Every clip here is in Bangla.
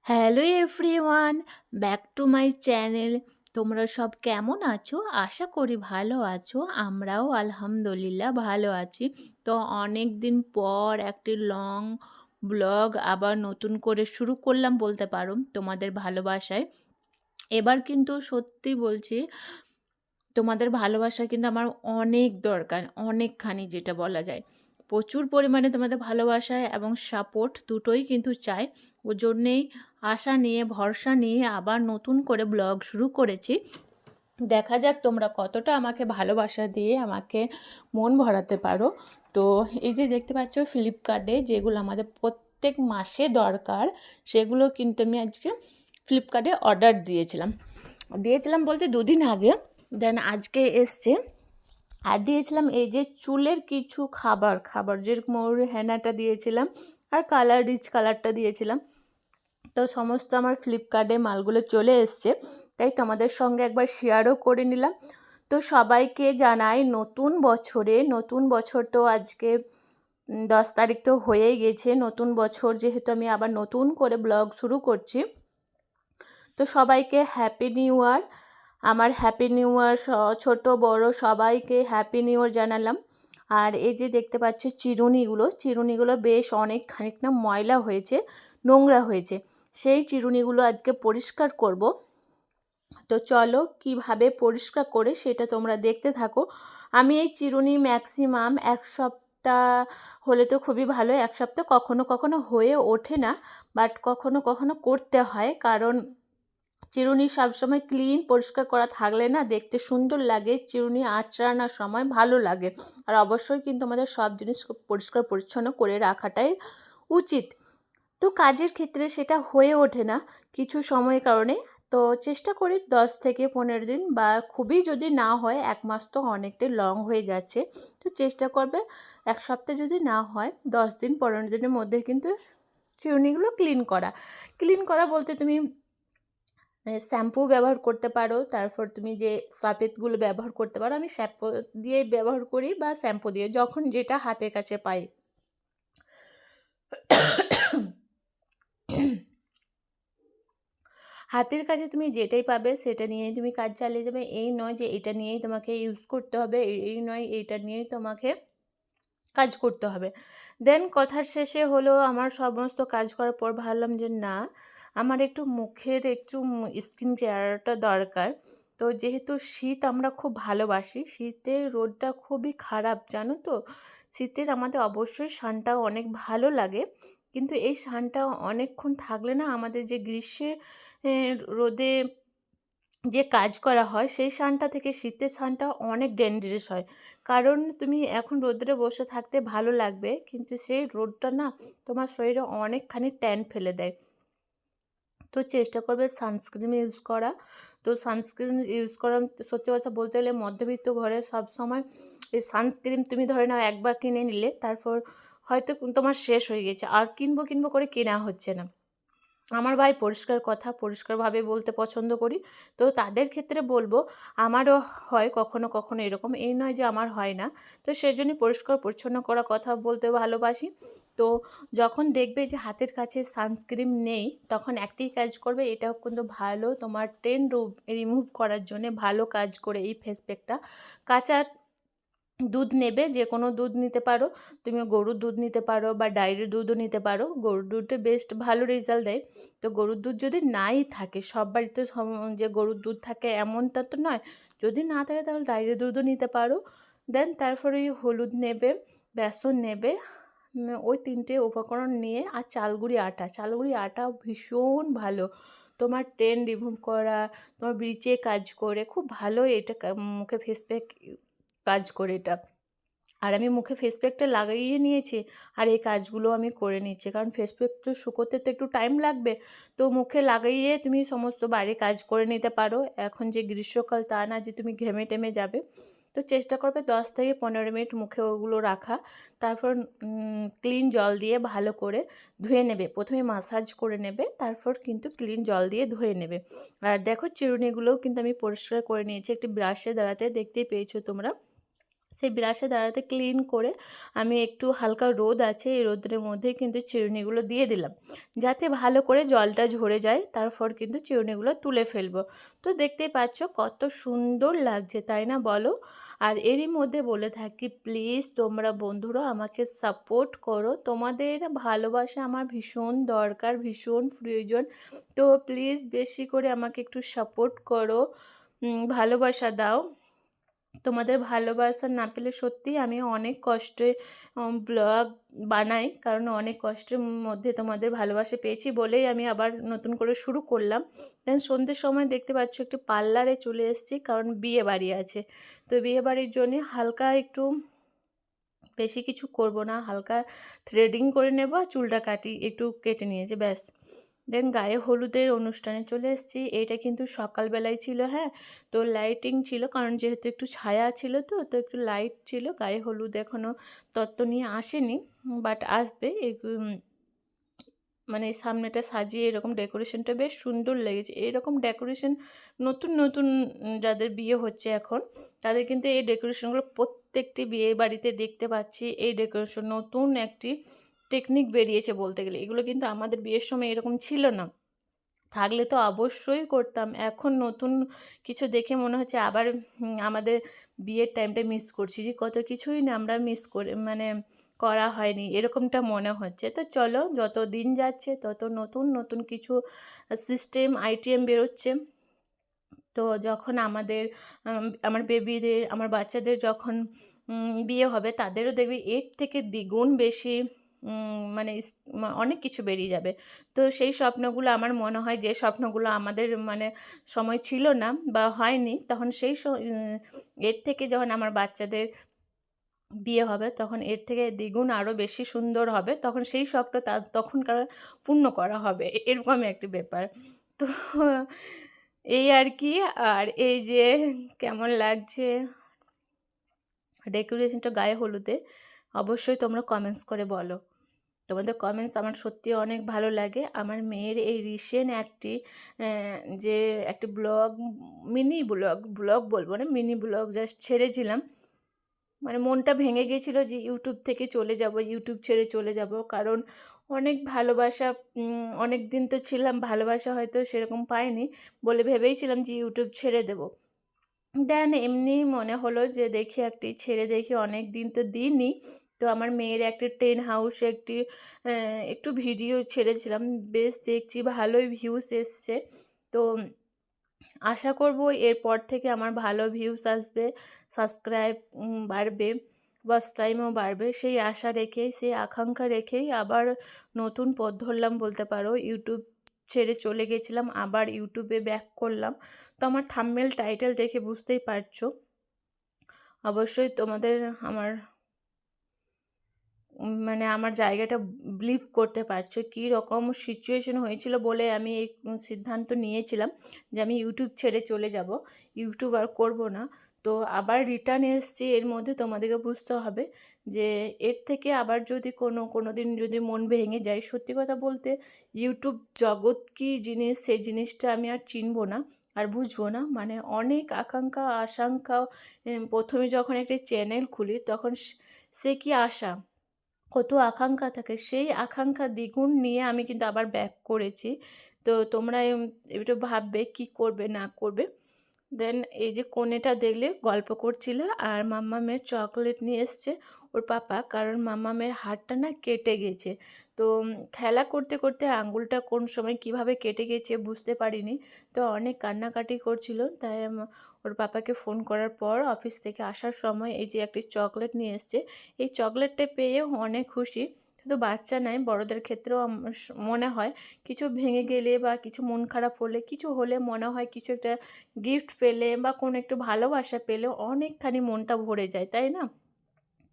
Hello everyone, back to my channel. তোমরা সব কেমন আছো? আশা করি ভালো আছো। আমরাও আলহামদুলিল্লাহ ভালো আছি। তো অনেক দিন পর একটি লং ব্লগ আবার নতুন করে শুরু করলাম বলতে পারো, তোমাদের ভালোবাসায়। এবার কিন্তু সত্যি বলছি, তোমাদের ভালোবাসা কিন্তু আমার অনেক দরকার, অনেকখানি যেটা বলা যায়। প্রচুর পরিমাণে তোমাদের ভালোবাসা এবং সাপোর্ট দুটোই কিন্তু চাই। ও জন্যেই আশা নিয়ে ভরসা নিয়ে আবার নতুন করে ব্লগ শুরু করেছি। দেখা যাক তোমরা কতটা আমাকে ভালোবাসা দিয়ে আমাকে মন ভরাতে পারো। তো এই যে দেখতে পাচ্ছ ফ্লিপকার্টে যেগুলো আমাদের প্রত্যেক মাসে দরকার, সেগুলো কিন্তু আমি আজকে ফ্লিপকার্টে অর্ডার দিয়েছিলাম বলতে দুদিন আগে। দেন আজকে এসছে। আর দিয়েছিলাম এই যে চুলের কিছু খাবার যেরকম ওর হেনাটা দিয়েছিলাম, আর রিচ কালারটা দিয়েছিলাম। তো সমস্ত আমার ফ্লিপকার্টে মালগুলো চলে এসছে, তাই তোমাদের সঙ্গে একবার শেয়ারও করে নিলাম। তো সবাইকে জানাই নতুন বছর তো আজকে 10 তারিখ তো হয়েই গেছে। নতুন বছর যেহেতু আমি আবার নতুন করে ব্লগ শুরু করছি, তো সবাইকে হ্যাপি নিউ ইয়ার। আমার হ্যাপি নিউ ইয়ার, ছোটো বড় সবাইকে হ্যাপি নিউ ইয়ার জানালাম। আর এই যে দেখতে পাচ্ছ চিরুনিগুলো বেশ অনেক খানিকটা ময়লা হয়েছে, নোংরা হয়েছে। সেই চিরুনিগুলো আজকে পরিষ্কার করব। তো চলো কিভাবে পরিষ্কার করে সেটা তোমরা দেখতে থাকো। আমি এই চিরুনি ম্যাক্সিমাম 1 সপ্তাহ হলে তো খুবই ভালো। 1 সপ্তাহ কখনো কখনো হয়ে ওঠে না, বাট কখনো কখনো করতে হয়, কারণ চিরুনি সবসময় ক্লিন পরিষ্কার করা থাকলে না দেখতে সুন্দর লাগে, চিরুনি আঁচড়ানোর সময় ভালো লাগে। আর অবশ্যই কিন্তু আমাদের সব জিনিস খুব পরিষ্কার পরিচ্ছন্ন করে রাখাটাই উচিত। তো কাজের ক্ষেত্রে সেটা হয়ে ওঠে না কিছু সময়ের কারণে। তো চেষ্টা করি 10 থেকে 15 দিন, বা খুবই যদি না হয় 1 মাস তো অনেকটাই লং হয়ে যাচ্ছে। তো চেষ্টা করবে 1 সপ্তাহ যদি না হয় 10 দিন 15 দিনের মধ্যে কিন্তু চিরুনিগুলো ক্লিন করা বলতে তুমি শ্যাম্পু ব্যবহার করতে পারো, তারপর তুমি যে সাপেতগুলো ব্যবহার করতে পারো। আমি শ্যাম্পু দিয়ে ব্যবহার করি বা শ্যাম্পু দিয়ে, যখন যেটা হাতের কাছে পাই। হাতের কাছে তুমি যেটাই পাবে সেটা নিয়েই তুমি কাজ চালিয়ে যাবে। এই নয় যে এটা নিয়েই তোমাকে ইউজ করতে হবে, এই নয় এইটা নিয়েই তোমাকে কাজ করতে হবে। দেন কথার শেষে হলো, আমার সমস্ত কাজ করার পর ভাবলাম যে না, আমার একটু মুখের একটু স্কিন কেয়ারটা দরকার। তো যেহেতু শীত আমরা খুব ভালোবাসি, শীতের রোদটা খুবই খারাপ জানো তো। শীতের আমাদের অবশ্যই সানটা অনেক ভালো লাগে, কিন্তু এই সানটা অনেকক্ষণ থাকলে না আমাদের যে গ্রীষ্মের রোদে যে কাজ করা হয় সেই সানটা থেকে শীতের সানটা অনেক ডেঞ্জারাস হয়। কারণ তুমি এখন রোদ্রে বসে থাকতে ভালো লাগবে, কিন্তু সেই রোদটা না তোমার শরীরে অনেকখানি ট্যান ফেলে দেয়। তো চেষ্টা করবে সানস্ক্রিন ইউজ করা। তো সানস্ক্রিন ইউজ করা, সত্যি কথা বলতে গেলে মধ্যবিত্ত ঘরে সবসময় এই সানস্ক্রিন তুমি ধরে নাও একবার কিনে নিলে, তারপর হয়তো তোমার শেষ হয়ে গেছে, আর কিনবো করে কেনা হচ্ছে না। আমার ভাই পরিষ্কারভাবে বলতে পছন্দ করি। তো তাদের ক্ষেত্রে বলবো, আমারও হয় কখনো কখনো এরকম, এই নয় যে আমার হয় না। তো সেজন্যই পরিষ্কার পরিচ্ছন্ন করা কথা বলতে ভালোবাসি। তো যখন দেখবে যে হাতের কাছে সানস্ক্রিন নেই, তখন একটাই কাজ করবে, এটাও কিন্তু ভালো তোমার টেন রিমুভ করার জন্যে ভালো কাজ করে এই ফেস প্যাকটা। কাঁচা দুধ নেবে, যে কোনো দুধ নিতে পারো, তুমি গরুর দুধ নিতে পারো বা ডায়েরির দুধও নিতে পারো। গরুর দুধে বেস্ট ভালো রেজাল্ট দেয়। তো গরুর দুধ যদি নাই থাকে, সব বাড়িতে যে গরুর দুধ থাকে এমনটা তো নয়, যদি না থাকে তাহলে ডায়েরির দুধও নিতে পারো। দেন তারপরে ওই হলুদ নেবে, বেসন নেবে, ওই 3টে উপকরণ নিয়ে, আর চালগুড়ি আটা ভীষণ ভালো তোমার টেন রিমুভ করা, তোমার ব্লিচে কাজ করে খুব ভালো এটা মুখে ফেস প্যাক কাজ করে এটা। আর আমি মুখে ফেস প্যাকটা লাগিয়ে নিয়েছি, আর এই কাজগুলো আমি করে নিচ্ছি, কারণ ফেস প্যাক তো শুকোতে তো একটু টাইম লাগবে। তো মুখে লাগিয়ে তুমি সমস্ত বাইরে কাজ করে নিতে পারো। এখন যে গ্রীষ্মকাল, তা না যে তুমি ঘেমে টেমে যাবে। তো চেষ্টা করবে 10 থেকে 15 মিনিট মুখে ওগুলো রাখা। তারপর ক্লিন জল দিয়ে ভালো করে ধুয়ে নেবে। প্রথমে মাসাজ করে নেবে, তারপর কিন্তু ক্লিন জল দিয়ে ধুয়ে নেবে। আর দেখো চিরুনিগুলোও কিন্তু আমি পরিষ্কার করে নিয়েছি একটি ব্রাশের দ্বারাতে, দেখতেই পেয়েছো তোমরা। সেই ব্রাশে দ্বারাতে ক্লিন করে আমি একটু হালকা রোদ আছে, এই রোদের মধ্যে কিন্তু চিরুনিগুলো দিয়ে দিলাম, যাতে ভালো করে জলটা ঝরে যায়। তারপর কিন্তু চিরুনিগুলো তুলে ফেলবো। তো দেখতেই পাচ্ছ কত সুন্দর লাগছে, তাই না বলো? আর এরই মধ্যে বলে থাকি, প্লিজ তোমরা বন্ধুরা আমাকে সাপোর্ট করো, তোমাদের ভালোবাসা আমার ভীষণ দরকার, ভীষণ প্রয়োজন। তো প্লিজ বেশি করে আমাকে একটু সাপোর্ট করো, ভালোবাসা দাও। তোমাদের ভালোবাসা না পেলে সত্যিই আমি অনেক কষ্টে ব্লগ বানাই, কারণ অনেক কষ্টের মধ্যে তোমাদের ভালোবাসা পেয়েছি বলেই আমি আবার নতুন করে শুরু করলাম। দেন সন্ধ্যের সময় দেখতে পাচ্ছ একটু পার্লারে চলে এসেছি, কারণ বিয়ে বাড়ি আছে। তো বিয়ে বাড়ির জন্যে হালকা একটু, বেশি কিছু করব না, হালকা থ্রেডিং করে নেব আর চুলটা একটু কেটে নিয়েছি, ব্যাস। দেন গায়ে হলুদের অনুষ্ঠানে চলে এসেছি। এইটা কিন্তু সকালবেলায় ছিল, হ্যাঁ। তো লাইটিং ছিল, কারণ যেহেতু একটু ছায়া ছিল, তো তো একটু লাইট ছিল। গায়ে হলুদ এখনও তত্ত্ব নিয়ে আসেনি, বাট আসবে। মানে সামনেটা সাজিয়ে এরকম ডেকোরেশনটা বেশ সুন্দর লেগেছে। এরকম ডেকোরেশন নতুন নতুন যাদের বিয়ে হচ্ছে এখন, তাদের কিন্তু এই ডেকোরেশনগুলো প্রত্যেকটি বিয়ে বাড়িতে দেখতে পাচ্ছি। এই ডেকোরেশন নতুন একটি টেকনিক বেরিয়েছে বলতে গেলে। এগুলো কিন্তু আমাদের বিয়ের সময় এরকম ছিল না, থাকলে তো অবশ্যই করতাম। এখন নতুন কিছু দেখে মনে হচ্ছে আবার আমাদের বিয়ের টাইমটা মিস করছি, যে কত কিছুই না আমরা মিস করে মানে করা হয়নি, এরকমটা মনে হচ্ছে। তো চলো, যত দিন যাচ্ছে তত নতুন নতুন কিছু সিস্টেম আইটেম বেরোচ্ছে। তো যখন আমার বেবিদের, আমার বাচ্চাদের যখন বিয়ে হবে, তাদেরও দেখবি এর থেকে দ্বিগুণ বেশি মানে অনেক কিছু বেরিয়ে যাবে। তো সেই স্বপ্নগুলো আমার মনে হয়, যে স্বপ্নগুলো আমাদের মানে সময় ছিল না বা হয়নি, তখন এর থেকে যখন আমার বাচ্চাদের বিয়ে হবে, তখন এর থেকে দ্বিগুণ আরও বেশি সুন্দর হবে। তখন সেই স্বপ্ন তখনকার পূর্ণ করা হবে, এরকম একটি ব্যাপার। তো এই আর কি। আর এই যে কেমন লাগছে ডেকোরেশনটা গায়ে হলুদে, অবশ্যই তোমরা কমেন্টস করে বলো। তোমাদের কমেন্টস আমার সত্যি অনেক ভালো লাগে। আমার মেয়ের এই রিসেন্ট যে একটি মিনি ব্লগ বলবো না, মিনি ব্লগ জাস্ট ছেড়েছিলাম। মানে মনটা ভেঙে গিয়েছিল যে ইউটিউব থেকে চলে যাব, ইউটিউব ছেড়ে চলে যাব। কারণ অনেক ভালোবাসা, অনেক দিন তো ছিলাম, ভালোবাসা হয়তো সেরকম পাইনি বলে ভেবেইছিলাম যে ইউটিউব ছেড়ে দেব। দেন এমনি মনে হলো যে দেখি একটি ছেড়ে দেখি, অনেক দিন তো দিইনি। তো আমার মেয়ের একটি 10 হাউস একটু ভিডিও ছেড়েছিলাম, বেশ দেখছি ভালোই ভিউস এসছে। তো আশা করব এরপর থেকে আমার ভালো ভিউস আসবে, সাবস্ক্রাইব বাড়বে, ওয়াচ টাইমও বাড়বে। সেই আশা রেখেই, সেই আকাঙ্ক্ষা রেখেই আবার নতুন পথ ধরলাম বলতে পারো। ইউটিউব ছেড়ে চলে গেছিলাম, আবার ইউটিউবে ব্যাক করলাম। তো আমার থাম্বনেল টাইটেল দেখে বুঝতেই পারছো। অবশ্যই তোমাদের আমার মানে আমার জায়গাটা বিলিভ করতে পারছো, কী রকম সিচুয়েশন হয়েছিল বলে আমি এই সিদ্ধান্ত নিয়েছিলাম যে আমি ইউটিউব ছেড়ে চলে যাব, ইউটিউব আর করবো না। তো আবার রিটার্ন এসেছি। এর মধ্যে তোমাদেরকে বুঝতে হবে যে এর থেকে আবার যদি কোনো দিন যদি মন ভেঙে যায়, সত্যি কথা বলতে ইউটিউব জগৎ কী জিনিস, সেই জিনিসটা আমি আর চিনবো না, আর বুঝবো না। মানে অনেক আকাঙ্ক্ষা আশঙ্কা, প্রথমে যখন একটি চ্যানেল খুলি তখন সে কি আশা, কত আকাঙ্ক্ষা থাকে, সেই আকাঙ্ক্ষা দ্বিগুণ নিয়ে আমি কিন্তু আবার ব্যাক করেছি। তো তোমরা একটু ভাববে কি করবে না করবে। দেন এই যে কনেটা দেখলে গল্প করছিল, আর মাম্মামের চকলেট নিয়ে এসছে ওর পাপা, কারণ মাম্মামের হাতটা না কেটে গেছে। তো খেলা করতে করতে আঙ্গুলটা কোন সময় কিভাবে কেটে গেছে বুঝতে পারিনি। তো অনেক কান্নাকাটি করছিল, তাই ওর পাপাকে ফোন করার পর অফিস থেকে আসার সময় এই যে একটি চকলেট নিয়ে এসছে। এই চকলেটটা পেয়ে অনেক খুশি। শুধু বাচ্চা নয়, বড়দের ক্ষেত্রেও মনে হয় কিছু ভেঙে গেলে বা কিছু মন খারাপ হলে, কিছু হলে মনে হয় কিছু একটা গিফট পেলে বা কোনো একটু ভালোবাসা পেলে অনেকখানি মনটা ভরে যায়, তাই না?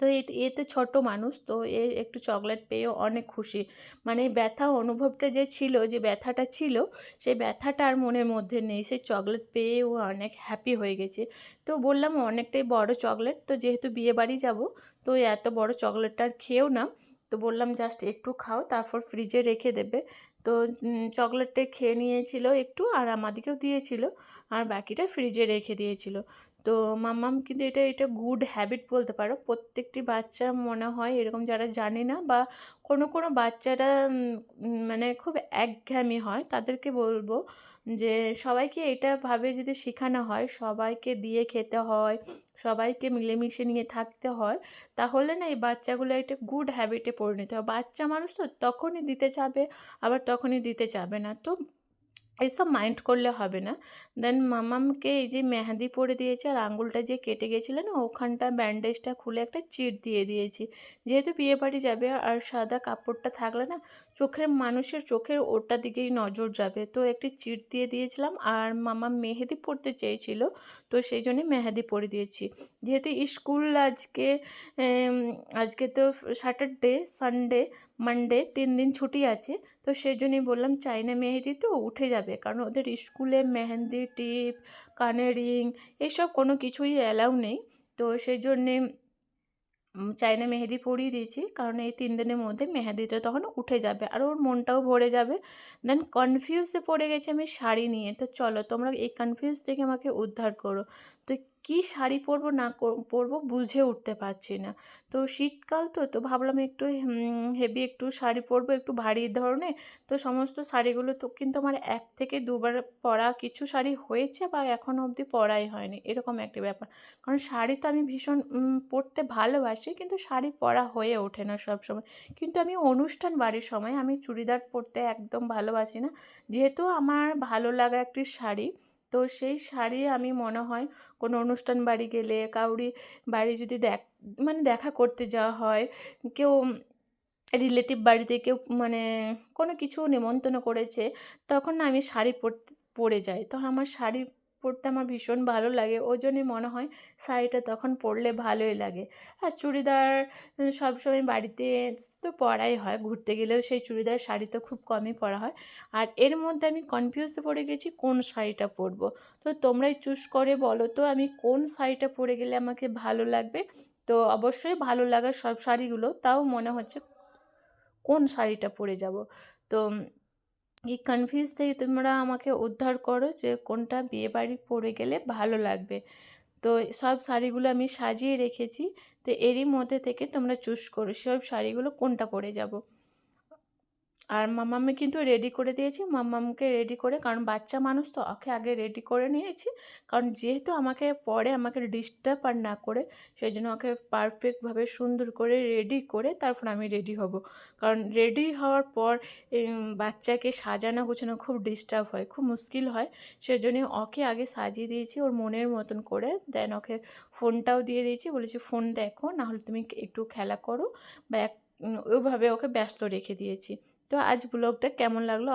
তো এ তো ছোট মানুষ, তো এ একটু চকলেট পেয়ে অনেক খুশি। মানে ব্যথা অনুভবটা যে ছিল, যে ব্যথাটা ছিল, সেই ব্যথাটা আর মনের মধ্যে নেই। সেই চকলেট পেয়ে ও অনেক হ্যাপি হয়ে গেছে। তো বললাম অনেকটাই বড় চকলেট, তো যেহেতু বিয়েবাড়ি যাব, তো এত বড় চকলেটটা আর খেয়েও না। তো বললাম জাস্ট একটু খাও, তারপর ফ্রিজে রেখে দেবে। তো চকলেটটা খেয়ে নিয়েছিল একটু, আর আমাদেরকেও দিয়েছিল, আর বাকিটা ফ্রিজে রেখে দিয়েছিল। তো মাম্মাম কিন্তু এটা গুড হ্যাবিট বলতে পারো। প্রত্যেকটি বাচ্চা মনে হয় এরকম, যারা জানে না বা কোনো বাচ্চারা মানে খুব একঘেয়েমি হয়, তাদেরকে বলব যে সবাইকে এটা ভাবে যদি শেখানো হয়, সবাইকে দিয়ে খেতে হয়, সবাইকে মিলেমিশে নিয়ে থাকতে হয়, তাহলে না এই বাচ্চাগুলো একটা গুড হ্যাবিটে পরিণত হয়। বাচ্চা মানুষ তো তখনই দিতে চাবে, আবার তখনই দিতে চাবে না। তো এসব মাইন্ড করলে হবে না। দেন মামামকে এই যে মেহেদি পরে দিয়েছি, আর আঙুলটা যে কেটে গেছিল না, ওখানটা ব্যান্ডেজটা খুলে একটা চিট দিয়ে দিয়েছি। যেহেতু বিয়েবাড়ি যাবে আর সাদা কাপড়টা থাকলে না মানুষের চোখের ওটার দিকেই নজর যাবে, তো একটি চিট দিয়ে দিয়েছিলাম। আর মামাম মেহেদি পরতে চেয়েছিল, তো সেই জন্যে মেহেদি পরে দিয়েছি। যেহেতু স্কুল আজকে আজকে তো স্যাটারডে, সানডে, মানডে ৩ দিন ছুটি আছে, তো সেই জন্যই বললাম চাইনা মেহেদি তো উঠে যাবে, কারণ ওদের স্কুলে মেহেন্দি টিপ, কানের রিং এসব কোনো কিছুই অ্যালাউ নেই। তো সেই জন্যে চাইনা মেহেদি পরিয়ে দিয়েছি, কারণ এই ৩ দিনের মধ্যে মেহেদিটা তখন উঠে যাবে আর ওর মনটাও ভরে যাবে। দেন কনফিউজে পড়ে গেছি আমি শাড়ি নিয়ে। তো চলো তোমরা এই কনফিউজ থেকে আমাকে উদ্ধার করো। তো কী শাড়ি পরবো না পরবো বুঝে উঠতে পারছি না। তো শীতকাল তো ভাবলাম একটু হেভি একটু শাড়ি পরবো, একটু ভারী ধরনের। তো সমস্ত শাড়িগুলো তো কিন্তু আমার ১ থেকে ২ বার পরা কিছু শাড়ি হয়েছে বা এখনও অবধি পরাই হয়নি, এরকম একটা ব্যাপার। কারণ শাড়ি তো আমি ভীষণ পরতে ভালোবাসি, কিন্তু শাড়ি পরা হয়ে ওঠে না সবসময়। কিন্তু আমি অনুষ্ঠান বাড়ির সময় আমি চুড়িদার পরতে একদম ভালোবাসি না। যেহেতু আমার ভালো লাগা একটি শাড়ি, তো সেই শাড়ি আমি মনে হয় কোনো অনুষ্ঠান বাড়ি গেলে, কারুরই বাড়ি যদি মানে দেখা করতে যাওয়া হয়, কেউ রিলেটিভ বাড়িতে কেউ মানে কোনো কিছু নেমন্তন্ন করেছে, তখন না আমি শাড়ি পরে যাই। তো আমার শাড়ি পরতে আমার ভীষণ ভালো লাগে। ওই জন্যই মনে হয় শাড়িটা তখন পরলে ভালোই লাগে। আর চুড়িদার সবসময় বাড়িতে তো পরাই হয়। ঘুরতে গেলেও সেই চুড়িদার, শাড়ি তো খুব কমই পরা হয়। আর এর মধ্যে আমি কনফিউজে পড়ে গেছি কোন শাড়িটা পরবো। তো তোমরাই চুজ করে বলো তো আমি কোন শাড়িটা পরে গেলে আমাকে ভালো লাগবে। তো অবশ্যই ভালো লাগা সব শাড়িগুলো, তাও মনে হচ্ছে কোন শাড়িটা পরে যাব। তো এই কনফিউজ থেকে তোমরা আমাকে উদ্ধার করো যে কোনটা বিয়েবাড়ি পরে গেলে ভালো লাগবে। তো সব শাড়িগুলো আমি সাজিয়ে রেখেছি। তো এরই মধ্যে থেকে তোমরা চুজ করো সব শাড়িগুলো কোনটা পরে যাব। আর মাম্মামকে কিন্তু রেডি করে দিয়েছি। মাম্মামকে রেডি করে, কারণ বাচ্চা মানুষ তো, ওকে আগে রেডি করে নিয়েছি। কারণ যেহেতু আমাকে ডিস্টার্ব আর না করে, সেই জন্য ওকে পারফেক্টভাবে সুন্দর করে রেডি করে তারপর আমি রেডি হব। কারণ রেডি হওয়ার পর বাচ্চাকে সাজানো গোছানো খুব ডিস্টার্ব হয়, খুব মুশকিল হয়। সেজন্য ওকে আগে সাজিয়ে দিয়েছি ওর মনের মতন করে। দেন ওকে ফোনটাও দিয়ে দিয়েছি, বলেছি ফোন দেখো, নাহলে তুমি একটু খেলা করো বা ওইভাবে ওকে ব্যস্ত রেখে দিয়েছি। তো আজ ব্লগটা কেমন লাগলো